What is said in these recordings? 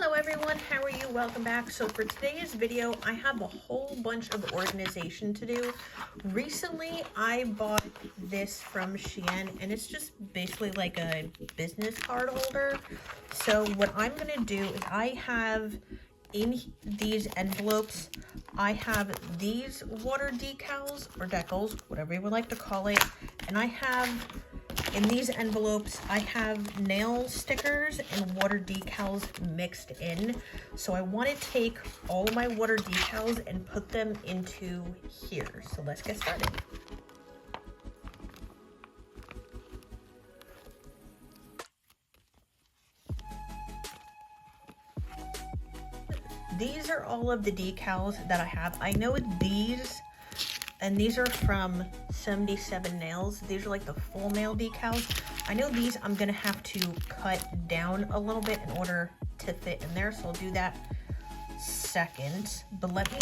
Hello everyone, how are you? Welcome back. So for today's video, I have a whole bunch of organization to do. Recently, I bought this from SHEIN and it's just basically like a business card holder. So what I'm gonna do is I have in these envelopes, I have these water decals or decals, whatever you would like to call it, and I have in these envelopes, I have nail stickers and water decals mixed in. So I want to take all of my water decals and put them into here. So let's get started. These are all of the decals that I have. I know these, and these are from 77 Nails. These are like the full nail decals. I know these I'm gonna have to cut down a little bit in order to fit in there, so I'll do that second. But let me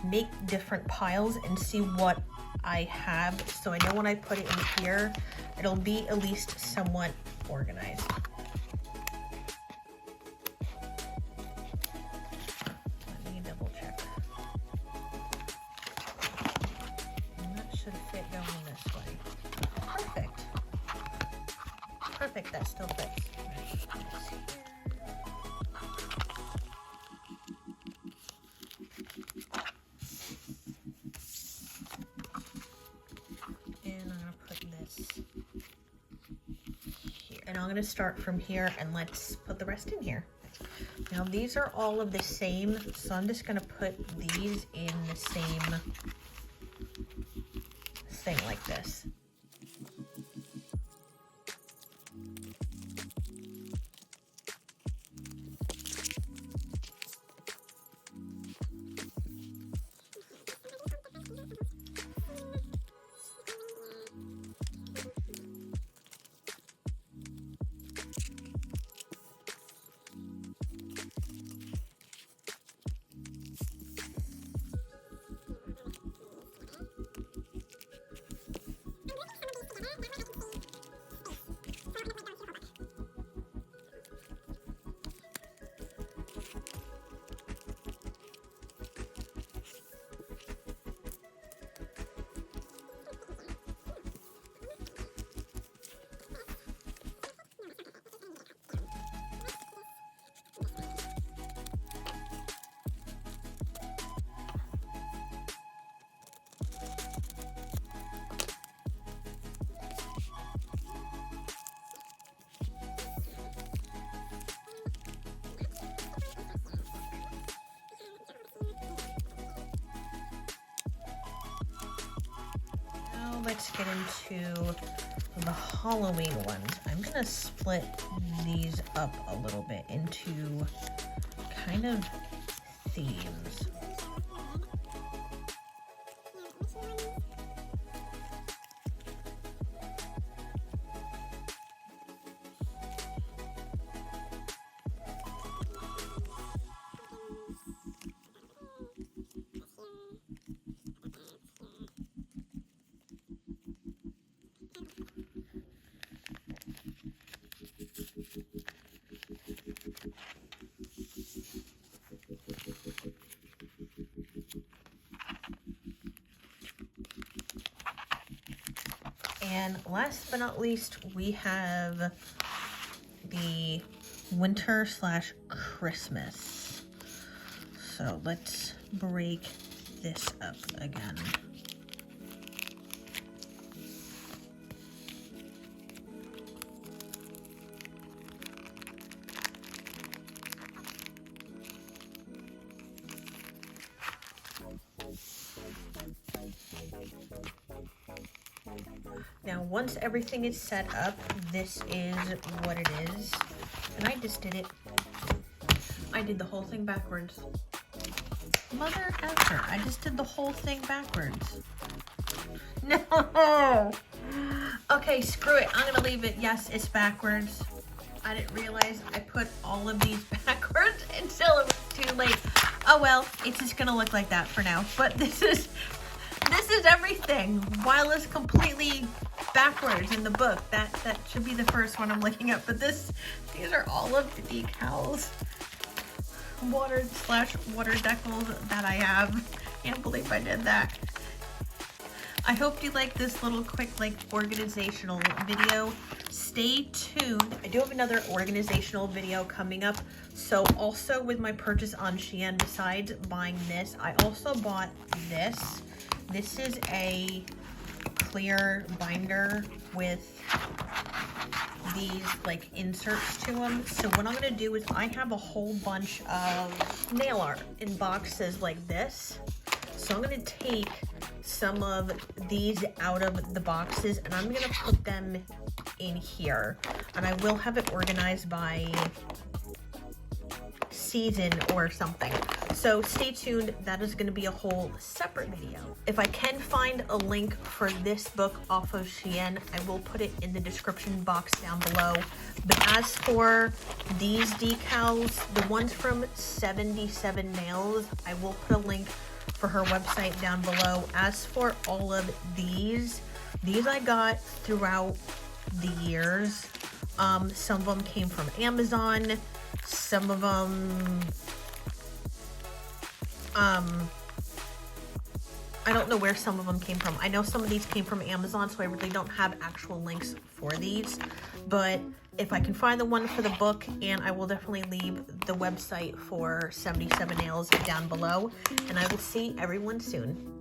make different piles and see what I have, so I know when I put it in here, it'll be at least somewhat organized. Perfect, that still fits. And I'm gonna put this here. And I'm gonna start from here and let's put the rest in here. Now these are all of the same, so I'm just gonna put these in the same thing like this. Let's get into the Halloween ones. I'm gonna split these up a little bit into kind of themes. And last but not least, we have the winter / Christmas. So let's break this up again. Now, once everything is set up, this is what it is. And I just did it. I did the whole thing backwards. Mother effer, I just did the whole thing backwards. No! Okay, screw it. I'm gonna leave it. Yes, it's backwards. I didn't realize I put all of these backwards until it was too late. Oh well, it's just gonna look like that for now. But this is everything. While it's completely backwards in the book. That should be the first one I'm looking at. But these are all of the decals, water decals that I have. Can't believe I did that. I hope you like this little quick organizational video. Stay tuned. I do have another organizational video coming up. So also with my purchase on SHEIN, besides buying this, I also bought this. This is a clear binder with these inserts to them. So what I'm going to do is I have a whole bunch of nail art in boxes like this. So I'm going to take some of these out of the boxes and I'm going to put them in here, and I will have it organized by season or something. So stay tuned. That is going to be a whole separate video. If I can find a link for this book off of SHEIN, I will put it in the description box down below. But as for these decals, the ones from 77 Nails, I will put a link for her website down below. As for all of these I got throughout the years. Some of them came from Amazon. Some of them, I don't know where some of them came from. I know some of these came from Amazon, so I really don't have actual links for these. But if I can find the one for the book, and I will definitely leave the website for 77 Nails down below. And I will see everyone soon.